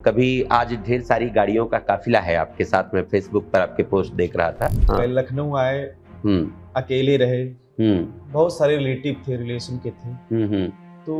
कभी आज ढेर सारी गाड़ियों का काफिला है आपके साथ में, फेसबुक पर आपके पोस्ट देख रहा था। हाँ। लखनऊ आए, हम्म अकेले रहे, हम्म बहुत सारे रिलेटिव थे, रिलेशन के थे, हम्म तो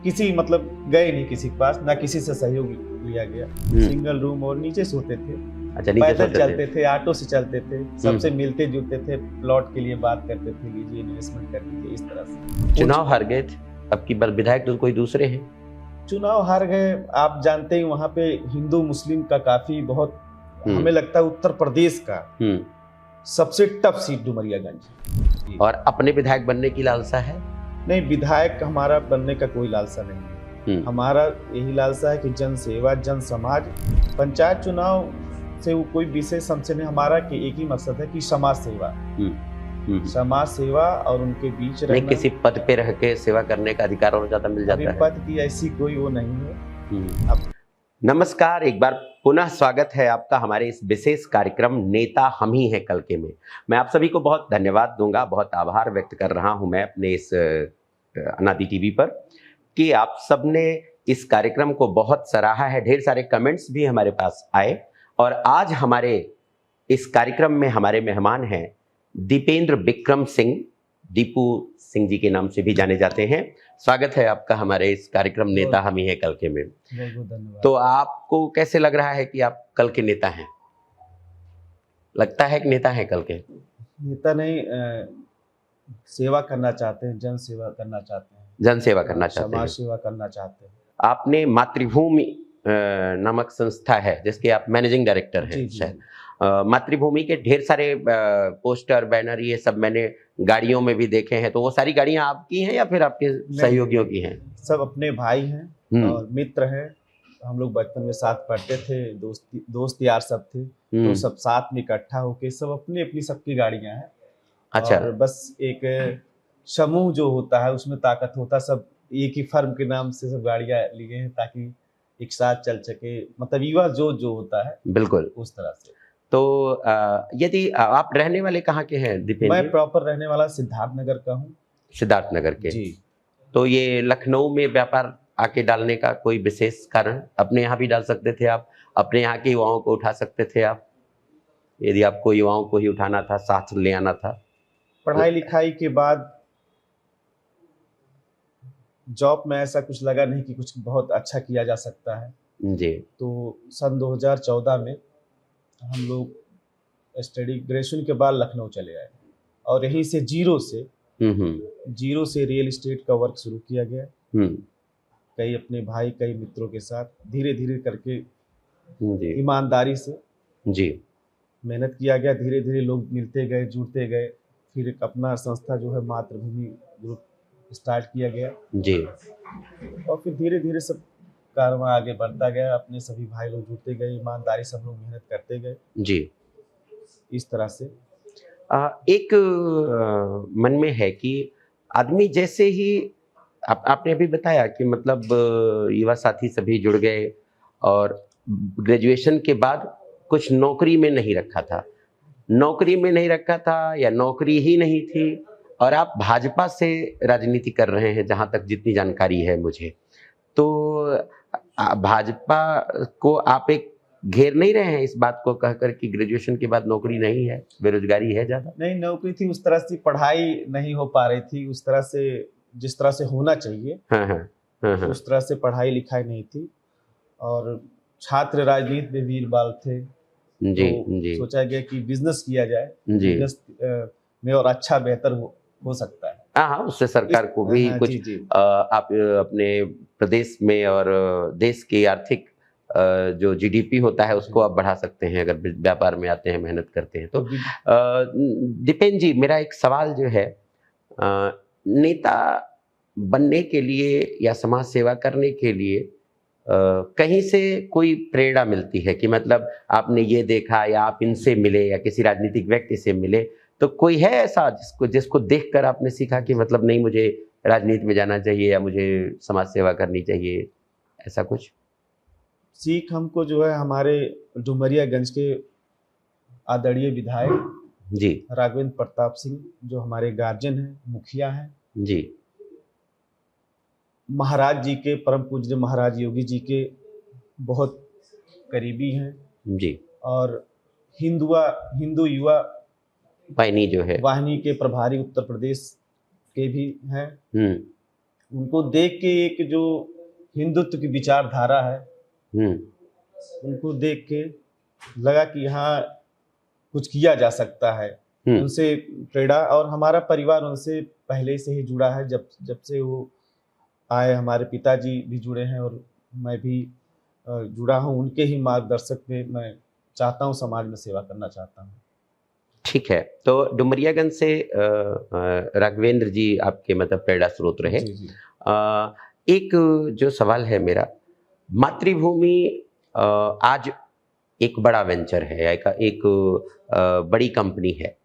किसी मतलब गए नहीं किसी के पास, ना किसी से सहयोग लिया गया। सिंगल रूम और नीचे सोते थे। अच्छा, नीचे पैदल सोते चलते थे, ऑटो से चलते थे, सबसे मिलते जुलते थे, प्लॉट के लिए बात करते थे, लीजिए इन्वेस्टमेंट करते थे, इस तरह से। चुनाव हार गए थे, अब की बार विधायक तो कोई दूसरे हैं। चुनाव हार गए, आप जानते हैं वहाँ पे हिंदू मुस्लिम का काफी बहुत, हमें लगता है उत्तर प्रदेश का सबसे टफ सीट डुमरियागंज। और अपने विधायक बनने की लालसा है? नहीं, विधायक हमारा बनने का कोई लालसा नहीं है। हमारा यही लालसा है कि जन सेवा, जन समाज। पंचायत चुनाव से वो कोई विशेष हमसे नहीं, हमारा कि एक ही मकसद है कि समाज सेवा, समाज सेवा और उनके बीच रहना। नहीं, किसी पद पे रह के सेवा करने का अधिकार और ज्यादा मिल जाता है। पद की ऐसी कोई वो नहीं है। नमस्कार, एक बार पुनः स्वागत है आपका हमारे इस विशेष कार्यक्रम नेता हम ही हैं कल के में। मैं आप सभी को बहुत धन्यवाद दूंगा, बहुत आभार व्यक्त कर रहा हूं मैं अपने इस अनादि टीवी पर कि आप सबने इस कार्यक्रम को बहुत सराहा है। ढेर सारे कमेंट्स भी हमारे पास आए और आज हमारे इस कार्यक्रम में हमारे मेहमान हैं दीपेंद्र विक्रम सिंह, दीपू सिंह जी के नाम से भी जाने जाते हैं। स्वागत है आपका हमारे इस कार्यक्रम नेता हम ही हैं कल के में। बहुत धन्यवाद। तो आपको कैसे लग रहा है कि आप कल के नेता हैं? लगता है कि नेता हैं कल के? नेता नहीं, सेवा करना चाहते हैं, जन सेवा करना चाहते हैं, जन सेवा करना चाहते हैं, समाज सेवा करना चाहते हैं। आपने मातृभूमि नामक संस्था है जिसके आप मैनेजिंग डायरेक्टर हैं शायद। मातृभूमि के ढेर सारे पोस्टर, बैनर, ये सब मैंने गाड़ियों में भी देखे हैं। तो वो सारी गाड़ियां आपकी हैं या फिर आपके सहयोगियों की हैं? सब अपने भाई हैं और मित्र हैं। हम लोग बचपन में साथ पढ़ते थे, दोस्त यार सब थे, तो सब साथ में इकट्ठा होके सब अपनी अपनी सबकी गाड़ियां हैं। अच्छा। और बस एक समूह जो होता है उसमें ताकत होता है। सब एक ही फर्म के नाम से सब गाड़ियां लिए हैं ताकि एक साथ चल सके, मतलब युवा जो होता है बिल्कुल उस तरह से। तो यदि आप रहने वाले कहाँ के हैं दीपेंद्र? मैं प्रॉपर रहने वाला सिद्धार्थ नगर का हूँ। सिद्धार्थ नगर के जी। तो ये लखनऊ में व्यापार आके डालने का कोई विशेष कारण? अपने यहाँ भी डाल सकते थे आप, अपने यहाँ के युवाओं को उठा सकते थे आप, यदि आपको युवाओं को ही उठाना था, साथ ले आना था। पढ़ाई लिखाई के बाद जॉब में ऐसा कुछ लगा नहीं कि कुछ बहुत अच्छा किया जा सकता है जी। तो सन 2014 में हम लोग स्टडी ग्रेजुएशन के बाद लखनऊ चले आए और यहीं से जीरो से रियल एस्टेट का वर्क शुरू किया गया। कई अपने भाई, कई मित्रों के साथ धीरे धीरे करके ईमानदारी से मेहनत किया गया। धीरे धीरे लोग मिलते गए, जुड़ते गए, फिर एक अपना संस्था जो है मातृभूमि ग्रुप स्टार्ट किया गया जी। और फिर धीरे धीरे सब कारवां आगे बढ़ता गया, अपने सभी भाई लोग जुड़ते गए, ईमानदारी सब लोग मेहनत करते गए जी। इस तरह से एक मन में है कि आदमी जैसे ही आपने अभी बताया कि मतलब युवा साथी सभी जुड़ गए और ग्रेजुएशन के बाद कुछ नौकरी में नहीं रखा था, या नौकरी ही नहीं थी, और आप भाजपा से राजनीति कर रहे हैं जहां तक जितनी जानकारी है मुझे। तो भाजपा को आप एक घेर नहीं रहे हैं इस बात को कहकर कि ग्रेजुएशन के बाद नौकरी नहीं है, बेरोजगारी है ज्यादा? नहीं, नौकरी थी, उस तरह से पढ़ाई नहीं हो पा रही थी उस तरह से जिस तरह से होना चाहिए। उस तरह से पढ़ाई लिखाई नहीं थी और छात्र राजनीति में भी इन्वॉल्व थे जी, तो जी। सोचा गया कि बिजनेस किया जाए, बिजनेस में और अच्छा बेहतर हो सकता है। हाँ, उससे सरकार को भी कुछ जी। आप अपने प्रदेश में और देश की आर्थिक जो जीडीपी होता है उसको आप बढ़ा सकते हैं अगर व्यापार में आते हैं, मेहनत करते हैं तो। दीपेंद्र जी, मेरा एक सवाल जो है, नेता बनने के लिए या समाज सेवा करने के लिए कहीं से कोई प्रेरणा मिलती है कि मतलब आपने ये देखा या आप इनसे मिले या किसी राजनीतिक व्यक्ति से मिले, तो कोई है ऐसा जिसको देखकर आपने सीखा कि मतलब नहीं, मुझे राजनीति में जाना चाहिए या मुझे समाज सेवा करनी चाहिए, ऐसा कुछ? सीख हमको जो है हमारे डुमरियागंज के आदरणीय विधायक जी राघवेंद्र प्रताप सिंह, जो हमारे गार्जियन हैं, मुखिया हैं जी, महाराज जी के, परम पूज्य महाराज योगी जी के बहुत करीबी हैं जी। और हिंदू युवा वाहिनी जो है, वाहिनी के प्रभारी उत्तर प्रदेश के भी हैं। उनको देख के एक जो हिंदुत्व की विचारधारा है, उनको देख के लगा कि हाँ कुछ किया जा सकता है। उनसे प्रेरणा, और हमारा परिवार उनसे पहले से ही जुड़ा है। जब से वो आए, हमारे पिताजी भी जुड़े हैं और मैं भी जुड़ा हूँ उनके ही मार्गदर्शक में। मैं चाहता हूँ समाज में सेवा करना चाहता हूँ। ठीक है, तो डुमरियागंज से राघवेंद्र जी आपके मतलब प्रेरणा स्रोत रहे। जी, जी। एक जो सवाल है मेरा, मातृभूमि आज एक बड़ा वेंचर है, एक बड़ी कंपनी है।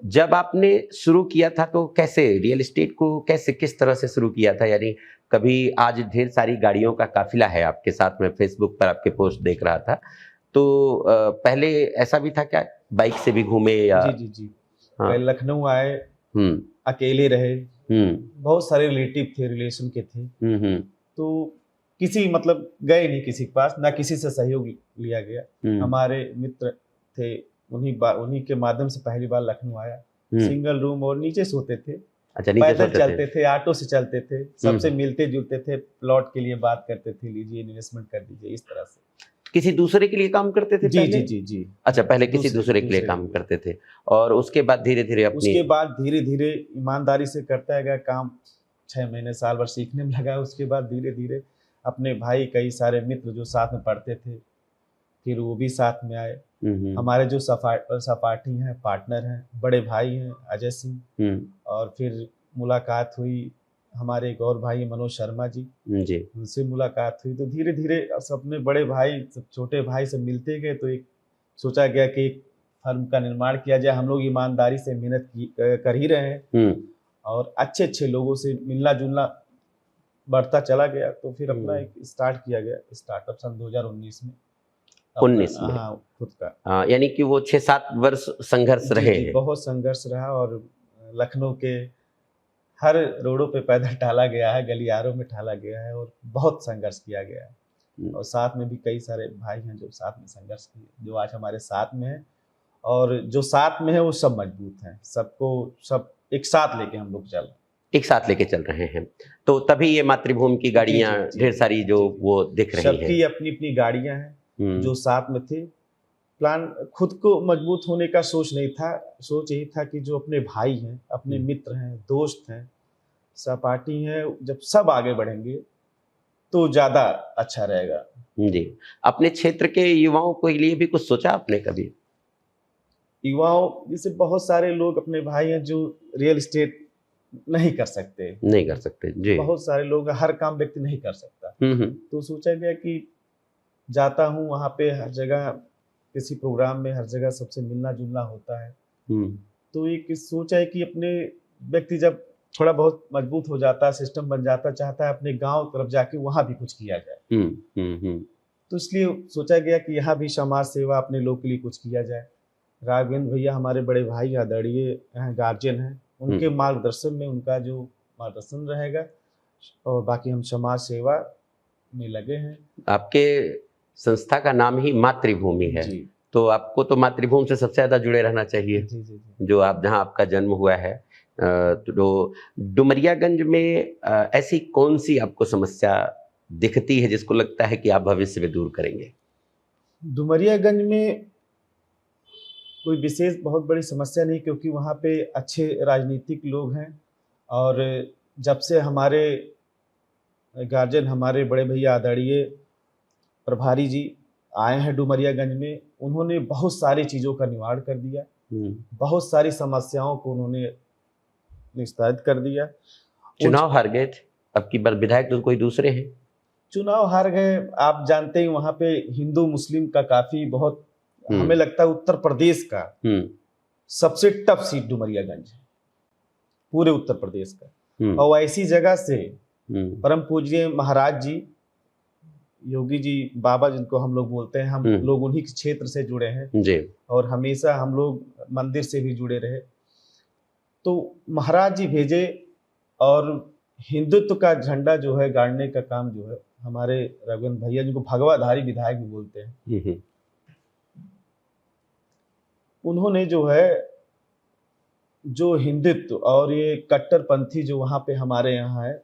जब आपने शुरू किया था तो कैसे रियल एस्टेट को किस तरह से शुरू किया था? यानी कभी, आज ढेर सारी गाड़ियों का काफिला है आपके साथ, में फेसबुक पर आपके पोस्ट देख रहा था, तो पहले ऐसा भी था क्या, बाइक से भी घूमे या? जी। हाँ। लखनऊ आए, अकेले रहे, बहुत सारे रिलेटिव थे, रिलेशन के थे, तो किसी मतलब गए नहीं किसी के पास, ना किसी से सहयोग लिया गया। हमारे मित्र थे, उन्हीं के माध्यम से पहली बार लखनऊ आया। सिंगल रूम और नीचे सोते थे। अच्छा, पैदल चलते थे, ऑटो से चलते थे, सबसे मिलते जुलते थे, प्लॉट के लिए बात करते थे, लीजिए इन्वेस्टमेंट कर दीजिए, इस तरह से। किसी दूसरे के लिए काम करते थे पहले? जी। अच्छा, पहले किसी दूसरे के लिए काम करते थे, और उसके बाद धीरे धीरे ईमानदारी से करता गया काम। 6 महीने साल भर सीखने में लगा। उसके बाद धीरे धीरे अपने भाई, कई सारे मित्र जो साथ में पढ़ते थे, फिर वो भी साथ में आए। हमारे जो सपाटी हैं, पार्टनर हैं, बड़े भाई हैं अजय सिंह, और फिर मुलाकात हुई हमारे एक और भाई मनोज शर्मा जी, उनसे मुलाकात हुई। तो धीरे धीरे सब अपने बड़े भाई, सब छोटे भाई से मिलते गए, तो एक सोचा गया कि एक फर्म का निर्माण किया जाए। हम लोग ईमानदारी से मेहनत कर ही रहे हैं, और अच्छे लोगों से मिलना जुलना बढ़ता चला गया। तो फिर अपना एक स्टार्ट किया गया, स्टार्टअप सन 2019 में। 19 में? हाँ, खुद का। यानी कि वो 6-7 वर्ष संघर्ष रहे हैं। बहुत संघर्ष रहा, और लखनऊ के हर रोडों पे पैदल टाला गया है, गलियारों में टाला गया है, और बहुत संघर्ष किया गया है। और साथ में भी कई सारे भाई हैं जो साथ में संघर्ष किए, जो आज हमारे साथ में है, और जो साथ में है वो सब मजबूत हैं। सब एक साथ लेके हम लोग चल रहे हैं। तो तभी ये मातृभूमि की गाड़ियां ढेर सारी जो वो दिख रही हैं। सबकी अपनी अपनी गाड़ियां हैं जो साथ में थे। प्लान खुद को मजबूत होने का सोच नहीं था, सोच यही था कि जो अपने भाई हैं, अपने मित्र हैं, दोस्त हैं, सहपाठी हैं, जब सब आगे बढ़ेंगे तो ज्यादा अच्छा रहेगा। जी। अपने क्षेत्र के युवाओं के लिए भी कुछ सोचा आपने कभी? युवाओं जैसे बहुत सारे लोग अपने भाई हैं जो रियल एस्टेट नहीं कर सकते जी। बहुत सारे लोग, हर काम व्यक्ति नहीं कर सकता। तो सोचा गया कि जाता हूँ वहाँ पे, हर जगह किसी प्रोग्राम में हर जगह सबसे मिलना जुलना होता है। तो एक सोचा है कि अपने व्यक्ति जब थोड़ा बहुत मजबूत हो जाता है, सिस्टम बन जाता, चाहता है अपने गांव तरफ जाके वहाँ भी कुछ किया जाए। तो इसलिए सोचा गया कि यहाँ भी समाज सेवा, अपने लोग के लिए कुछ किया जाए। राघवेंद्र भैया हमारे बड़े भाई आदरणीय गार्जियन हैं, उनके मार्गदर्शन में, उनका जो मार्गदर्शन रहेगा, और बाकी हम समाज सेवा में लगे हैं। आपके संस्था का नाम ही मातृभूमि है, तो आपको तो मातृभूमि से सबसे ज्यादा जुड़े रहना चाहिए। जी। जो आप, जहां आपका जन्म हुआ है। तो डुमरियागंज में ऐसी कौन सी आपको समस्या दिखती है जिसको लगता है कि आप भविष्य में दूर करेंगे? डुमरियागंज में कोई विशेष बहुत बड़ी समस्या नहीं, क्योंकि वहाँ पे अच्छे राजनीतिक लोग हैं। और जब से हमारे गार्जियन, हमारे बड़े भैया आदरणीय प्रभारी जी आए हैं डुमरियागंज में, उन्होंने बहुत सारी चीज़ों का निवारण कर दिया, बहुत सारी समस्याओं को उन्होंने निस्तारित कर दिया। चुनाव हार गए थे, अब की बार विधायक तो कोई दूसरे हैं। चुनाव हार गए, आप जानते हैं वहाँ पे हिंदू मुस्लिम का काफी बहुत, हमें लगता है उत्तर प्रदेश का सबसे टफ सीट डुमरियागंज है, पूरे उत्तर प्रदेश का। और ऐसी जगह से परम पूज्य महाराज जी, योगी जी बाबा जिनको हम लोग बोलते हैं, हम लोग उन्हीं के क्षेत्र से जुड़े हैं जी। और हमेशा हम लोग मंदिर से भी जुड़े रहे। तो महाराज जी भेजे, और हिंदुत्व का झंडा जो है गाड़ने का काम जो है हमारे रघुवंश भैया, जिनको भगवाधारी विधायक भी बोलते हैं, उन्होंने जो है जो हिंदुत्व और ये कट्टरपंथी जो वहाँ पे हमारे यहाँ है,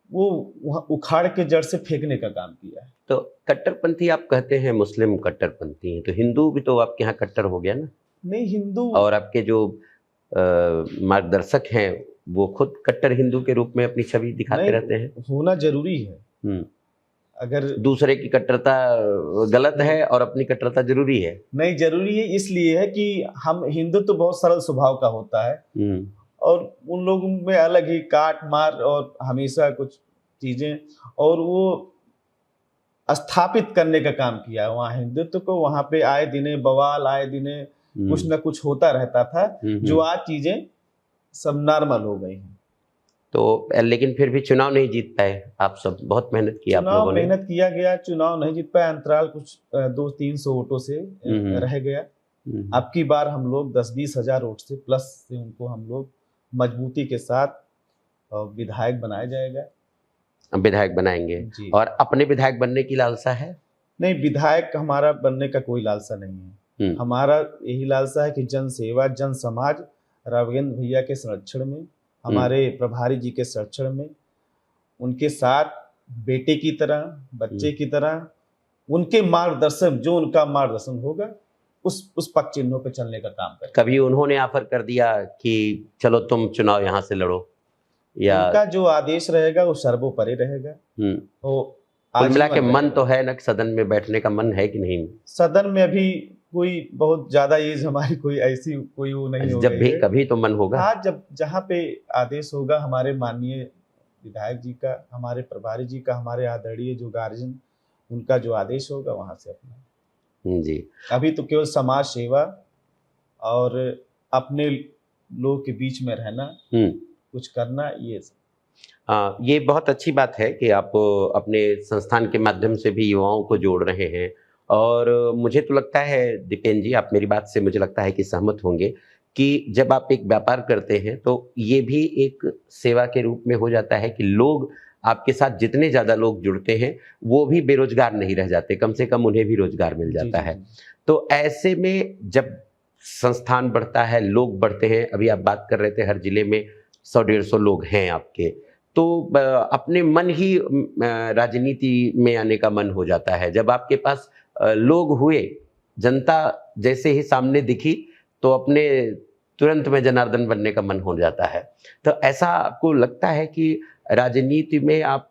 वो वहाँ उखाड़ के जड़ से फेंकने का काम किया है। तो कट्टरपंथी आप कहते हैं, मुस्लिम कट्टरपंथी हैं, तो हिंदू भी तो आपके यहाँ कट्टर हो गया ना? नहीं, हिंदू और आपके जो मार्गदर्शक हैं वो खुद कट्टर हिंदू के रूप में अपनी छवि दिखाते रहते हैं। होना जरूरी है। अगर दूसरे की कट्टरता गलत है और अपनी कट्टरता जरूरी है? नहीं, जरूरी है इसलिए है कि हम हिंदू तो बहुत सरल स्वभाव का होता है, और उन लोगों में अलग ही काट मार और हमेशा कुछ चीजें, और वो स्थापित करने का काम किया है वहाँ हिंदुत्व को। वहाँ पे आए दिने बवाल, आए दिने कुछ ना कुछ होता रहता था, जो आज चीजें सब नॉर्मल हो गई हैं। तो लेकिन फिर भी चुनाव नहीं जीत पाए आप सब, बहुत मेहनत की आप लोगों ने। मेहनत किया गया, चुनाव नहीं जीत पाए, अंतराल कुछ 200-300 वोटों से रह गया। अब की बार हम लोग 10-20 हजार वोट से प्लस से उनको हम लोग मजबूती के साथ विधायक बनाया जाएगा। विधायक बनाएंगे। और अपने विधायक बनने की लालसा है? नहीं, विधायक हमारा बनने का कोई लालसा नहीं है। हमारा यही लालसा है कि जन सेवा, जन समाज राघवेंद्र भैया के संरक्षण में, हमारे प्रभारी जी के संरक्षण में, उनके साथ बेटे की तरह, बच्चे की तरह, उनके मार्गदर्शन, जो उनका मार्गदर्शन होगा उस पक्ष चिन्हों पे चलने का काम करें। कभी उन्होंने ऑफर कर दिया कि चलो तुम चुनाव यहाँ से लड़ो, या उनका जो आदेश रहेगा वो सर्वोपरि रहेगा। तो कुल मिला के मन तो है ना, सदन में बैठने का मन है कि नहीं? सदन में अभी कोई बहुत ज्यादा एज हमारी कोई ऐसी कोई वो नहीं हो जब भी कभी तो मन होगा। हाँ, जब जहाँ पे आदेश होगा हमारे माननीय विधायक जी का, हमारे प्रभारी जी का, हमारे आदरणीय जो गार्जियन, उनका जो आदेश होगा वहां से अपना जी। अभी तो केवल समाज सेवा और अपने लोग के बीच में रहना, कुछ करना, ये सब। ये बहुत अच्छी बात है कि आप अपने संस्थान के माध्यम से भी युवाओं को जोड़ रहे हैं। और मुझे तो लगता है दीपेन जी, आप मेरी बात से मुझे लगता है कि सहमत होंगे कि जब आप एक व्यापार करते हैं तो ये भी एक सेवा के रूप में हो जाता है कि लोग आपके साथ जितने ज़्यादा लोग जुड़ते हैं वो भी बेरोजगार नहीं रह जाते, कम से कम उन्हें भी रोजगार मिल जाता है। तो ऐसे में जब संस्थान बढ़ता है, लोग बढ़ते हैं, अभी आप बात कर रहे थे हर जिले में 100-150 लोग हैं आपके, तो अपने मन ही राजनीति में आने का मन हो जाता है। जब आपके पास लोग हुए, जनता जैसे ही सामने दिखी तो अपने तुरंत में जनार्दन बनने का मन हो जाता है। तो ऐसा आपको लगता है कि राजनीति में आप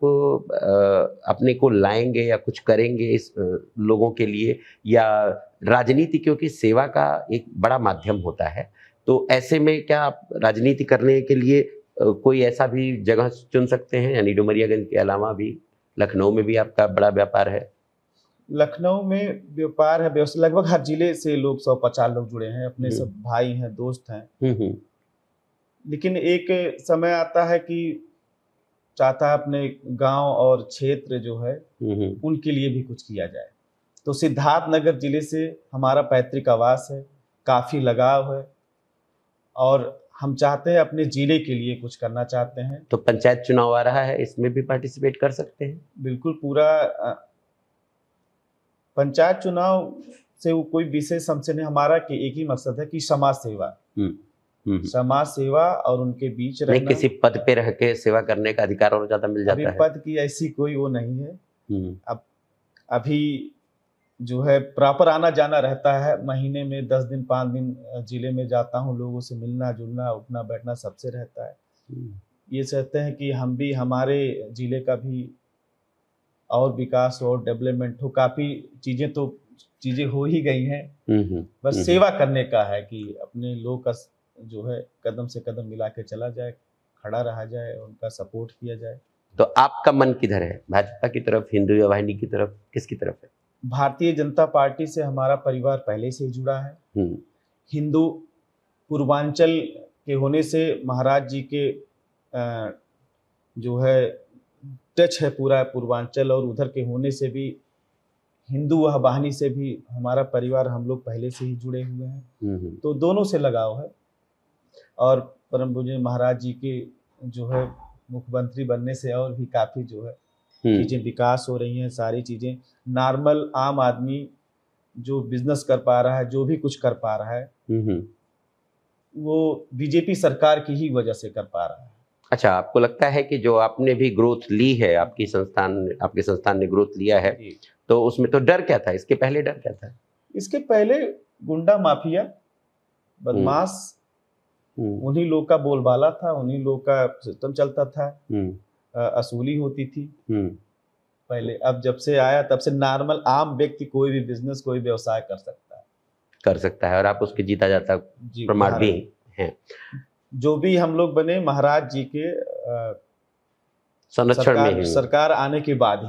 अपने को लाएंगे या कुछ करेंगे इस लोगों के लिए, या राजनीति क्योंकि सेवा का एक बड़ा माध्यम होता है, तो ऐसे में क्या आप राजनीति करने के लिए कोई ऐसा भी जगह चुन सकते हैं? यानी डुमरियागंज के अलावा भी लखनऊ में भी आपका बड़ा व्यापार है? लखनऊ में व्यापार है, लगभग हर जिले से लोग 150 लोग जुड़े हैं, अपने सब भाई हैं, दोस्त हैं। लेकिन एक समय आता है कि चाहता है अपने गांव और क्षेत्र जो है उनके लिए भी कुछ किया जाए। तो सिद्धार्थनगर जिले से हमारा पैतृक आवास है, काफी लगाव है, और हम चाहते हैं अपने जिले के लिए कुछ करना चाहते हैं। तो पंचायत चुनाव आ रहा है, इसमें भी पार्टिसिपेट कर सकते हैं? बिल्कुल, पूरा पंचायत चुनाव से वो कोई विशेष हमसे नहीं, हमारा कि एक ही मकसद है कि समाज सेवा, समाज सेवा और उनके बीच रहना। नहीं, किसी पद पे रह के सेवा करने का अधिकार और ज्यादा मिल जाता है? अभी पद की ऐसी कोई वो नहीं है। अब अभी जो है प्रॉपर आना जाना रहता है, महीने में 10 दिन 5 दिन जिले में जाता हूँ, लोगों से मिलना जुलना, उठना बैठना सबसे रहता है। ये चाहते हैं कि हम भी, हमारे जिले का भी और विकास और डेवलपमेंट हो। काफ़ी चीज़ें हो ही गई हैं, बस सेवा करने का है कि अपने लोग का जो है कदम से कदम मिला के चला जाए, खड़ा रहा जाए, उनका सपोर्ट किया जाए। तो आपका मन किधर है? भाजपा की तरफ, हिंदू वाहिनी की तरफ, किसकी तरफ है? भारतीय जनता पार्टी से हमारा परिवार पहले से ही जुड़ा है। हिंदू पूर्वांचल के होने से महाराज जी के जो है टच है पूरा पूर्वांचल, और उधर के होने से भी हिंदू वाहिनी से भी हमारा परिवार, हम लोग पहले से ही जुड़े हुए हैं। तो दोनों से लगाव है। और परम पूज्य महाराज जी के जो है मुख्यमंत्री बनने से और भी काफ़ी जो है चीजें विकास हो रही हैं, सारी चीजें नॉर्मल आम आदमी जो बिजनेस कर पा रहा है, जो भी कुछ कर पा रहा है, वो बीजेपी सरकार की ही वजह से कर पा रहा है। अच्छा, आपको लगता है कि जो आपने भी ग्रोथ ली है, आपके संस्थान ने ग्रोथ लिया है, तो उसमें तो डर क्या था? इसके पहले डर क्या था? इसके पहले गुंडा माफिया, बदमाश, उन्हीं लोग का बोलबाला था, उन्हीं लोग का सिस्टम चलता था, असूली होती थी पहले। अब जब से आया तब से नॉर्मल आम व्यक्ति कोई भी बिजनेस, कोई व्यवसाय कर सकता है और आप उसके जीता जाता प्रमाण भी हैं। जो भी हम लोग बने महाराज जी के संरक्षण में सरकार आने के बाद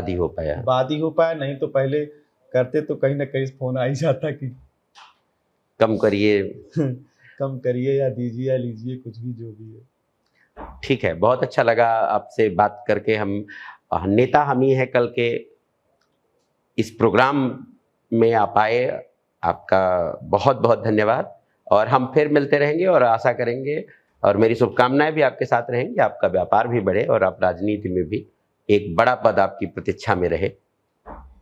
ही हो पाया, नहीं तो पहले करते तो कहीं ना कहीं फोन आ ही जाता कि कम करिए कम करिए या दीजिए या लीजिए, कुछ भी जो भी है। ठीक है, बहुत अच्छा लगा आपसे बात करके। हम नेता हम ही है कल के। इस प्रोग्राम में आप आए, आपका बहुत बहुत धन्यवाद। और हम फिर मिलते रहेंगे और आशा करेंगे, और मेरी शुभकामनाएं भी आपके साथ रहेंगी, आपका व्यापार भी बढ़े और आप राजनीति में भी एक बड़ा पद आपकी प्रतीक्षा में रहे।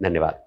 धन्यवाद।